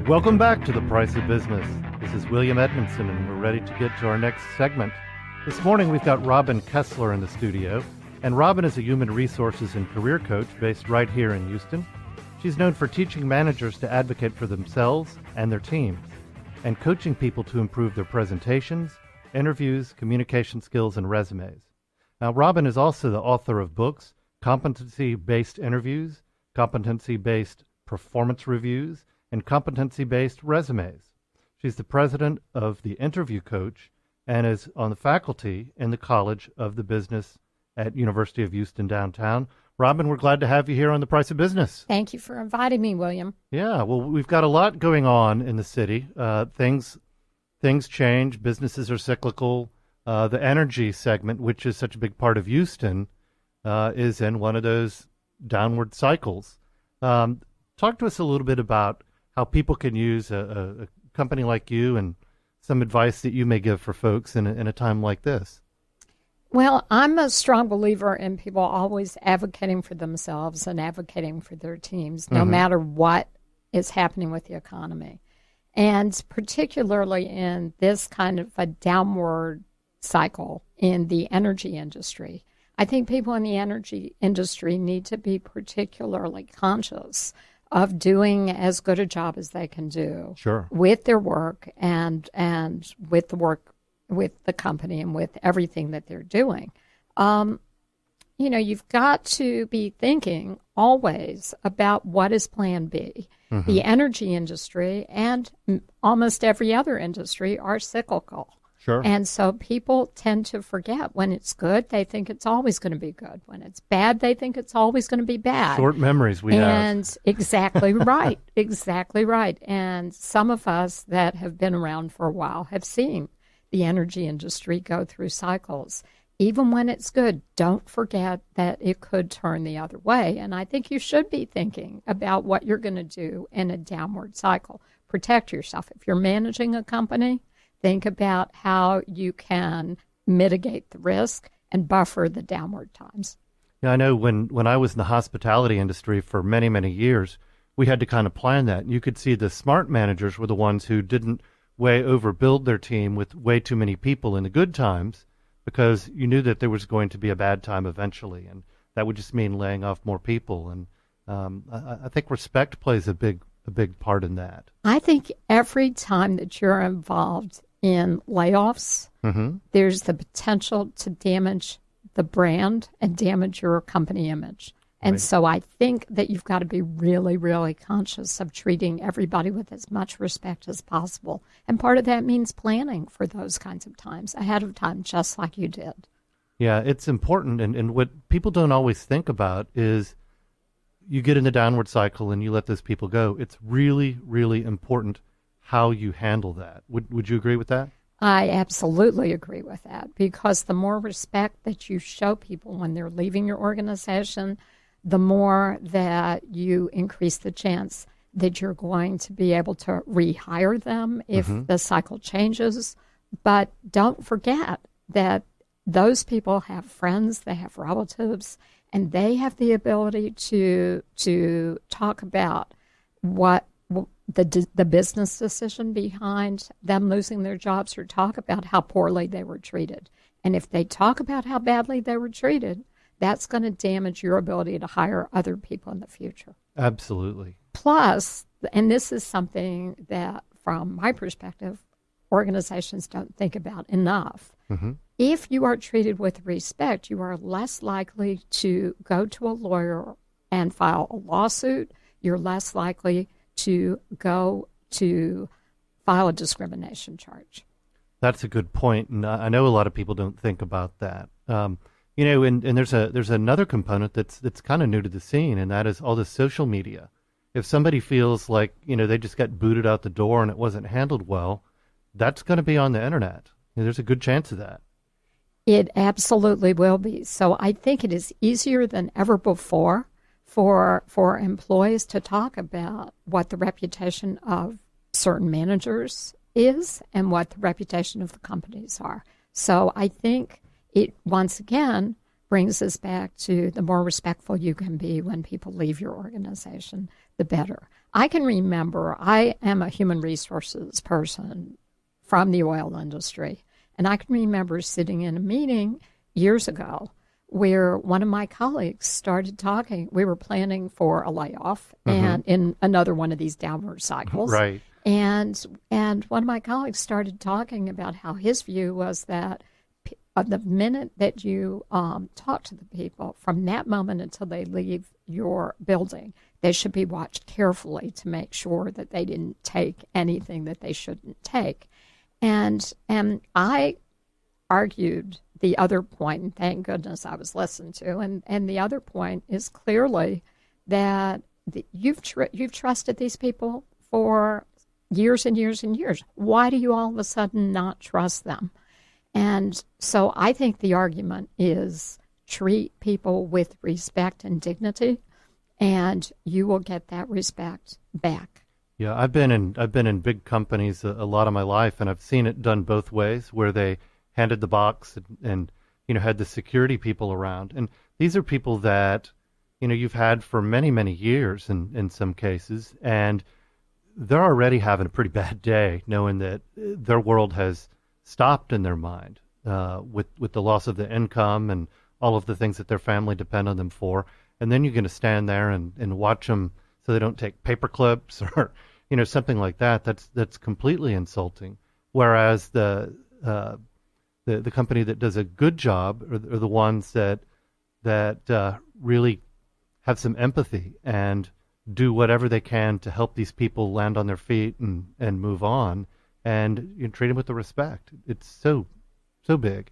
Welcome back to The Price of Business. This is William Edmunson, and we're ready to get to our next segment. This morning, we've got Robin Kessler in the studio, and Robin is a human resources and career coach based right here in Houston. She's known for teaching managers to advocate for themselves and their teams, and coaching people to improve their presentations, interviews, communication skills, and resumes. Now, Robin is also the author of books, Competency-Based Interviews, Competency-Based Performance Reviews, and Competency-Based Resumes. She's the president of the Interview Coach and is on the faculty in the College of the Business at University of Houston Downtown. Robin, we're glad to have you here on The Price of Business. Thank you for inviting me, William. Yeah, well, we've got a lot going on in the city. Things change. Businesses are cyclical. The energy segment, which is such a big part of Houston, is in one of those downward cycles. Talk to us a little bit about how people can use a company like you and some advice that you may give for folks in a time like this. Well, I'm a strong believer in people always advocating for themselves and advocating for their teams, no matter what is happening with the economy. And particularly in this kind of a downward cycle in the energy industry, I think people in the energy industry need to be particularly conscious of doing as good a job as they can do with their work and with the work with the company and with everything that they're doing. You've got to be thinking always about what is Plan B. The energy industry and almost every other industry are cyclical. And so people tend to forget when it's good, they think it's always going to be good. When it's bad, they think it's always going to be bad. Short memories we have. And exactly right. Exactly right. And some of us that have been around for a while have seen the energy industry go through cycles. Even when it's good, don't forget that it could turn the other way. And I think you should be thinking about what you're going to do in a downward cycle. Protect yourself. If you're managing a company, think about how you can mitigate the risk and buffer the downward times. Yeah, I know when I was in the hospitality industry for many, many years, we had to kind of plan that. You could see the smart managers were the ones who didn't way overbuild their team with way too many people in the good times, because you knew that there was going to be a bad time eventually, and that would just mean laying off more people. And I think respect plays a big part in that. I think every time that you're involved in layoffs, there's the potential to damage the brand and damage your company image. And so I think that you've got to be really, really conscious of treating everybody with as much respect as possible. And part of that means planning for those kinds of times ahead of time, just like you did. Yeah, it's important. And what people don't always think about is you get in the downward cycle and you let those people go. It's really, really important how you handle that. Would you agree with that? I absolutely agree with that, because the more respect that you show people when they're leaving your organization, the more that you increase the chance that you're going to be able to rehire them if the cycle changes. But don't forget that those people have friends, they have relatives, and they have the ability to talk about what the business decision behind them losing their jobs, or talk about how poorly they were treated. And if they talk about how badly they were treated, that's going to damage your ability to hire other people in the future. Absolutely. Plus, and this is something that, from my perspective, organizations don't think about enough. If you are treated with respect, you are less likely to go to a lawyer and file a lawsuit. You're less likely to go to file a discrimination charge. That's a good point, and I know a lot of people don't think about that. And there's another component that's kind of new to the scene, and that is all the social media. If somebody feels like they just got booted out the door and it wasn't handled well, that's going to be on the internet. There's a good chance of that. It absolutely will be. So I think it is easier than ever before for employees to talk about what the reputation of certain managers is and what the reputation of the companies are. So I think it, once again, brings us back to the more respectful you can be when people leave your organization, the better. I can remember, I am a human resources person from the oil industry, and I can remember sitting in a meeting years ago where one of my colleagues started talking. We were planning for a layoff and in another one of these downward cycles. Right. And one of my colleagues started talking about how his view was that the minute that you talk to the people, from that moment until they leave your building, they should be watched carefully to make sure that they didn't take anything that they shouldn't take. And I argued the other point, and thank goodness I was listened to, and the other point is clearly that you've trusted these people for years and years and years. Why do you all of a sudden not trust them? And so I think the argument is treat people with respect and dignity, and you will get that respect back. Yeah, I've been in big companies a lot of my life, and I've seen it done both ways, where they handed the box and had the security people around. And these are people that you've had for many, many years in some cases, and they're already having a pretty bad day knowing that their world has stopped in their mind with the loss of the income and all of the things that their family depend on them for. And then you're going to stand there and watch them so they don't take paper clips or something like that. That's completely insulting. Whereas the company that does a good job are the ones that really have some empathy and do whatever they can to help these people land on their feet and move on, and treat them with the respect. It's so big.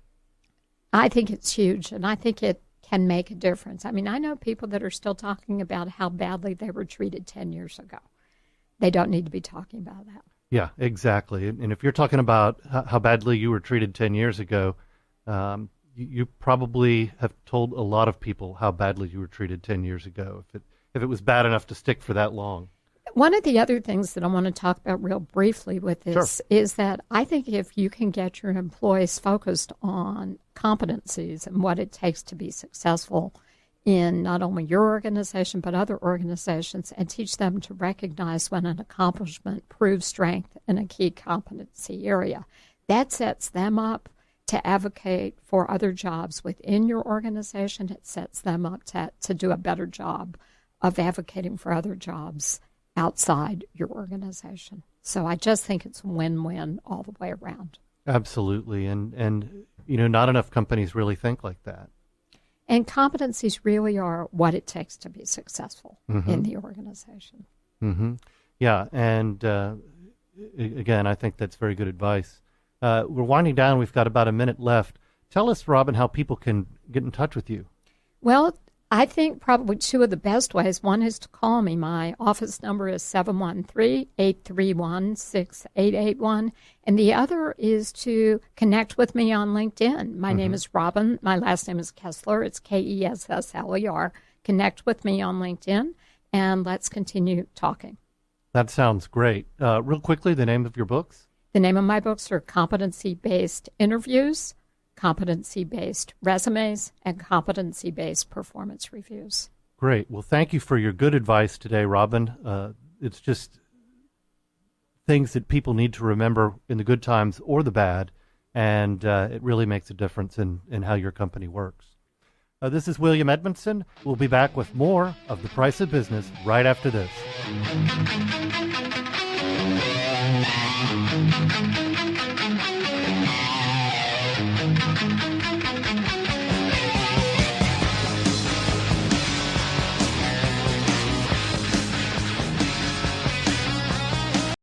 I think it's huge, and I think it can make a difference. I mean, I know people that are still talking about how badly they were treated 10 years ago. They don't need to be talking about that. Yeah, exactly. And if you're talking about how badly you were treated 10 years ago, you probably have told a lot of people how badly you were treated 10 years ago, if it was bad enough to stick for that long. One of the other things that I want to talk about real briefly with this is that I think if you can get your employees focused on competencies and what it takes to be successful in not only your organization but other organizations, and teach them to recognize when an accomplishment proves strength in a key competency area, that sets them up to advocate for other jobs within your organization. It sets them up to do a better job of advocating for other jobs outside your organization. So I just think it's win-win all the way around. Absolutely. And not enough companies really think like that. And competencies really are what it takes to be successful in the organization. Mm-hmm. Yeah, and again, I think that's very good advice. We're winding down. We've got about a minute left. Tell us, Robin, how people can get in touch with you. Well, I think probably two of the best ways. One is to call me. My office number is 713-831-6881. And the other is to connect with me on LinkedIn. My name is Robin. My last name is Kessler. It's Kessler. Connect with me on LinkedIn, and let's continue talking. That sounds great. Real quickly, the name of your books? The name of my books are Competency-Based Interviews, Competency-Based Resumes, and Competency-Based Performance Reviews. Great. Well, thank you for your good advice today, Robin. It's just things that people need to remember in the good times or the bad, and it really makes a difference in how your company works. This is William Edmunson. We'll be back with more of The Price of Business right after this.